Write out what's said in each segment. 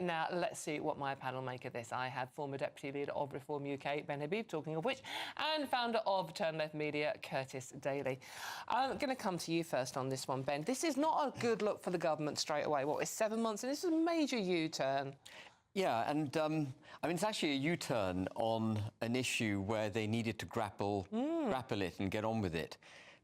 Now, let's see what my panel make of this. I have former Deputy Leader of Reform UK, Ben Habib, talking of which, and founder of Turn Left Media, Curtis Daly. I'm going to come to you first on this one, Ben. This is not a good look for the government straight away. What, it's 7 months, and this is a major U-turn. Yeah, and I mean, it's actually a U-turn on an issue where they needed to grapple it and get on with it.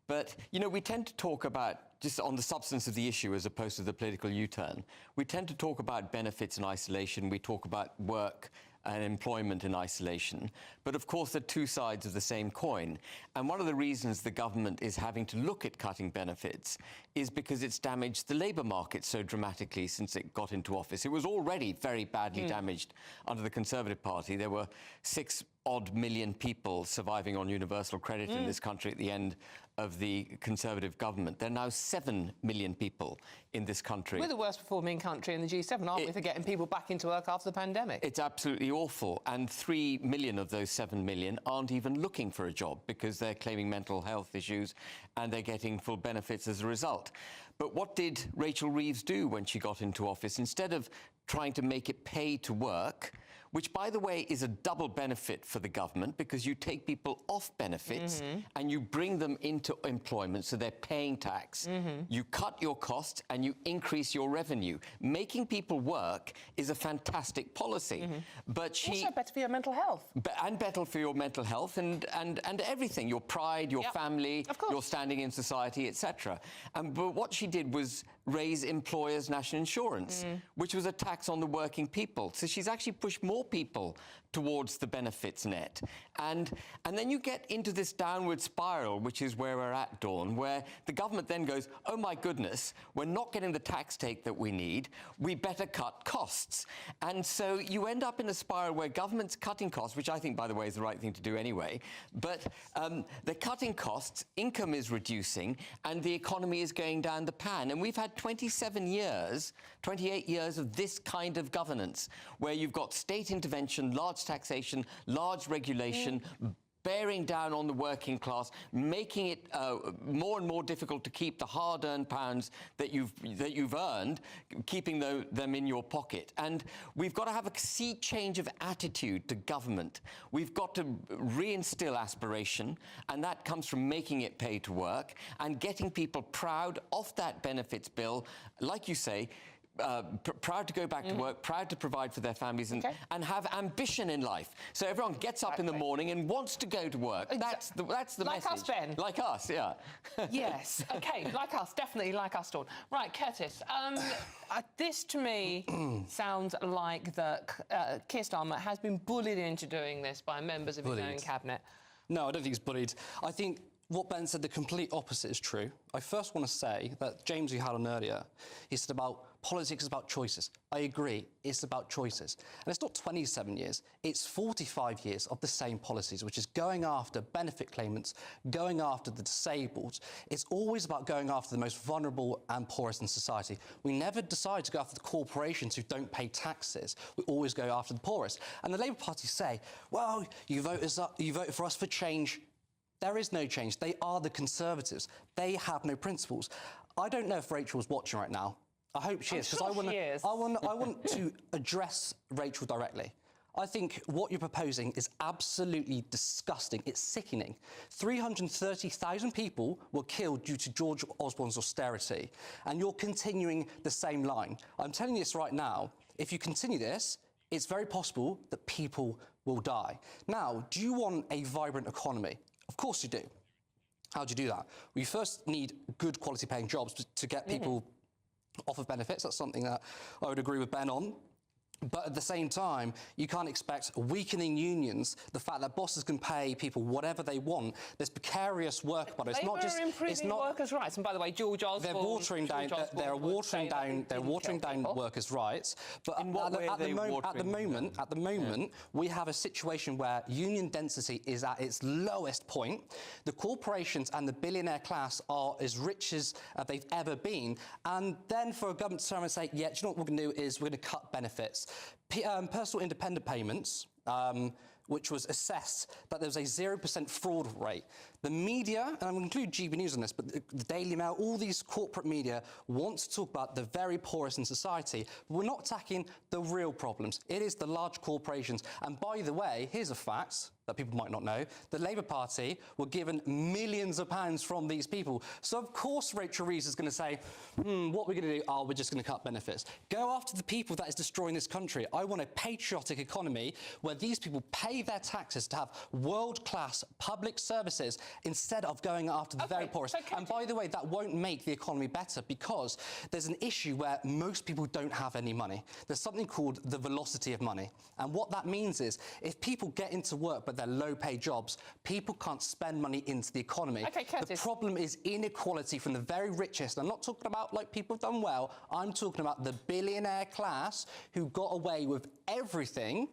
But, you know, we tend to talk about, just on the substance of the issue as opposed to the political U-turn, we tend to talk about benefits in isolation, we talk about work and employment in isolation. But, of course, they're two sides of the same coin. And one of the reasons the government is having to look at cutting benefits is because it's damaged the labour market so dramatically since it got into office. It was already very badly damaged under the Conservative Party. There were 6-odd million people surviving on universal credit in this country at the end of the Conservative government. There are now 7 million people in this country. We're the worst performing country in the G7, aren't we, for getting people back into work after the pandemic? It's absolutely awful. And 3 million of those 7 million aren't even looking for a job because they're claiming mental health issues and they're getting full benefits as a result. But what did Rachel Reeves do when she got into office? Instead of trying to make it pay to work, which, by the way, is a double benefit for the government because you take people off benefits and you bring them into employment, so they're paying tax. You cut your costs and you increase your revenue. Making people work is a fantastic policy. But she... Also better for your mental health. And better for your mental health and everything, your pride, your family, your standing in society, etc. But what she did was raise employers' national insurance, which was a tax on the working people. So she's actually pushed more people towards the benefits net. And then you get into this downward spiral, which is where we're at, Dawn, where the government then goes, oh, my goodness, we're not getting the tax take that we need. We better cut costs. And so you end up in a spiral where government's cutting costs, which I think, by the way, is the right thing to do anyway. But they're cutting costs, income is reducing, and the economy is going down the pan. And we've had 27 years, 28 years of this kind of governance, where you've got state intervention, large taxation, large regulation, bearing down on the working class, making it more and more difficult to keep the hard-earned pounds that you've earned, keeping them in your pocket. And we've got to have a sea change of attitude to government. We've got to reinstill aspiration, and that comes from making it pay to work and getting people proud of that benefits bill, like you say, proud to go back to work, proud to provide for their families and have ambition in life. So everyone gets up in the morning and wants to go to work. That's the message. Like us, Ben. Like us, yeah. Yes, OK, like us, definitely like us, Dawn. Right, Curtis, this to me sounds like that Keir Starmer has been bullied into doing this by members of his own cabinet. No, I don't think he's bullied. I think what Ben said, the complete opposite is true. I first want to say that James, who had on earlier, he said about politics is about choices. I agree, it's about choices. And it's not 27 years, it's 45 years of the same policies, which is going after benefit claimants, going after the disabled. It's always about going after the most vulnerable and poorest in society. We never decide to go after the corporations who don't pay taxes. We always go after the poorest. And the Labour Party say, well, you voted for us for change. There is no change. They are the Conservatives. They have no principles. I don't know if Rachel's watching right now. I hope she is, because I want to address Rachel directly. I think what you're proposing is absolutely disgusting. It's sickening. 330,000 people were killed due to George Osborne's austerity, and you're continuing the same line. I'm telling you this right now. If you continue this, it's very possible that people will die. Now, do you want a vibrant economy? Of course you do. How do you do that? Well, you first need good quality paying jobs to get people off of benefits. That's something that I would agree with Ben on. But at the same time, you can't expect weakening unions, the fact that bosses can pay people whatever they want. There's precarious work, but it's not just... It's not workers' rights. And by the way, George Osborne... They're watering down workers' rights. But at the moment, we have a situation where union density is at its lowest point. The corporations and the billionaire class are as rich as they've ever been. And then for a government to turn and say, yeah, do you know what we're going to do is we're going to cut benefits. Personal independent payments, which was assessed that there was a 0% fraud rate. The media, and I'm going to include GB News on this, but the Daily Mail, all these corporate media want to talk about the very poorest in society. But we're not attacking the real problems. It is the large corporations. And by the way, here's a fact that people might not know. The Labour Party were given millions of pounds from these people. So, of course, Rachel Reeves is going to say, what we're going to do? Oh, we're just going to cut benefits. Go after the people that is destroying this country. I want a patriotic economy where these people pay their taxes to have world-class public services instead of going after the very poorest. And by the way, that won't make the economy better because there's an issue where most people don't have any money. There's something called the velocity of money. And what that means is if people get into work but they're low-paid jobs, people can't spend money into the economy. The problem is inequality from the very richest. I'm not talking about like people who've done well. I'm talking about the billionaire class who got away with everything.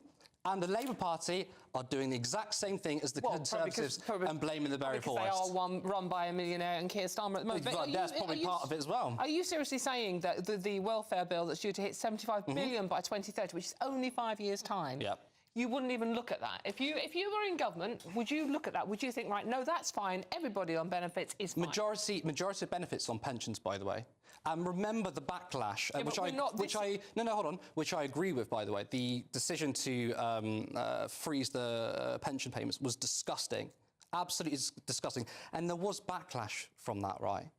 And the Labour Party are doing the exact same thing as the Conservatives and blaming the very poorest. They are run by a millionaire and Keir Starmer at the moment. But that's probably part of it as well. Are you seriously saying that the welfare bill that's due to hit 75 billion by 2030, which is only 5 years' time, you wouldn't even look at that? If you were in government, would you look at that? Would you think, right, no, that's fine, everybody on benefits is fine? Majority of benefits on pensions, by the way. And remember the backlash, which I agree with, by the way. The decision to freeze the pension payments was disgusting, absolutely disgusting. And there was backlash from that, right?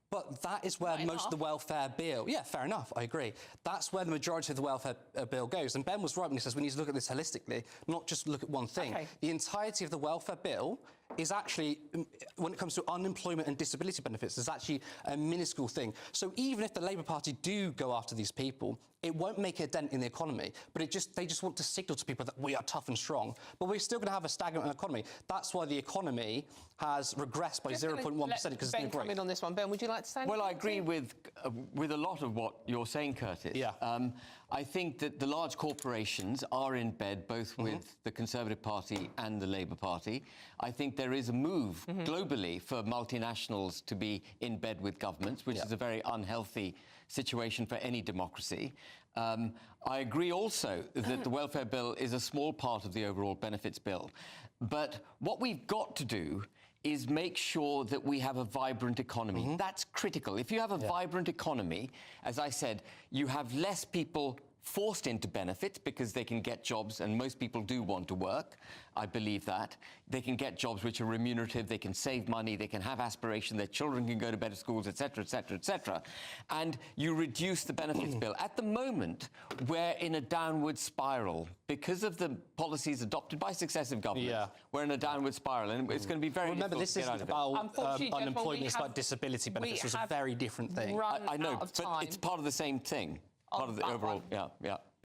But that is where most of the welfare bill... Yeah, fair enough, I agree. That's where the majority of the welfare bill goes. And Ben was right when he says we need to look at this holistically, not just look at one thing. The entirety of the welfare bill is actually, when it comes to unemployment and disability benefits, is actually a minuscule thing. So even if the Labour Party do go after these people, it won't make a dent in the economy. But they just want to signal to people that we are tough and strong. But we're still going to have a stagnant economy. That's why the economy has regressed by 0.1% because it's been great. Ben, come in on this one. Ben, would you like to say anything? Well, I agree with a lot of what you're saying, Curtis. Yeah. I think that the large corporations are in bed both with the Conservative Party and the Labour Party. I think there is a move globally for multinationals to be in bed with governments, which is a very unhealthy situation for any democracy. I agree also that the welfare bill is a small part of the overall benefits bill. But what we've got to do is make sure that we have a vibrant economy. That's critical. If you have a vibrant economy, as I said, you have less people forced into benefits because they can get jobs, and most people do want to work. I believe that. They can get jobs which are remunerative, they can save money, they can have aspiration, their children can go to better schools, etc., etc., etc. And you reduce the benefits bill. At the moment, we're in a downward spiral. Because of the policies adopted by successive governments, we're in a downward spiral, and it's going to be very Remember, this isn't about unemployment, it's about disability benefits, which is a very different thing. I know, but it's part of the same thing. Part of the overall,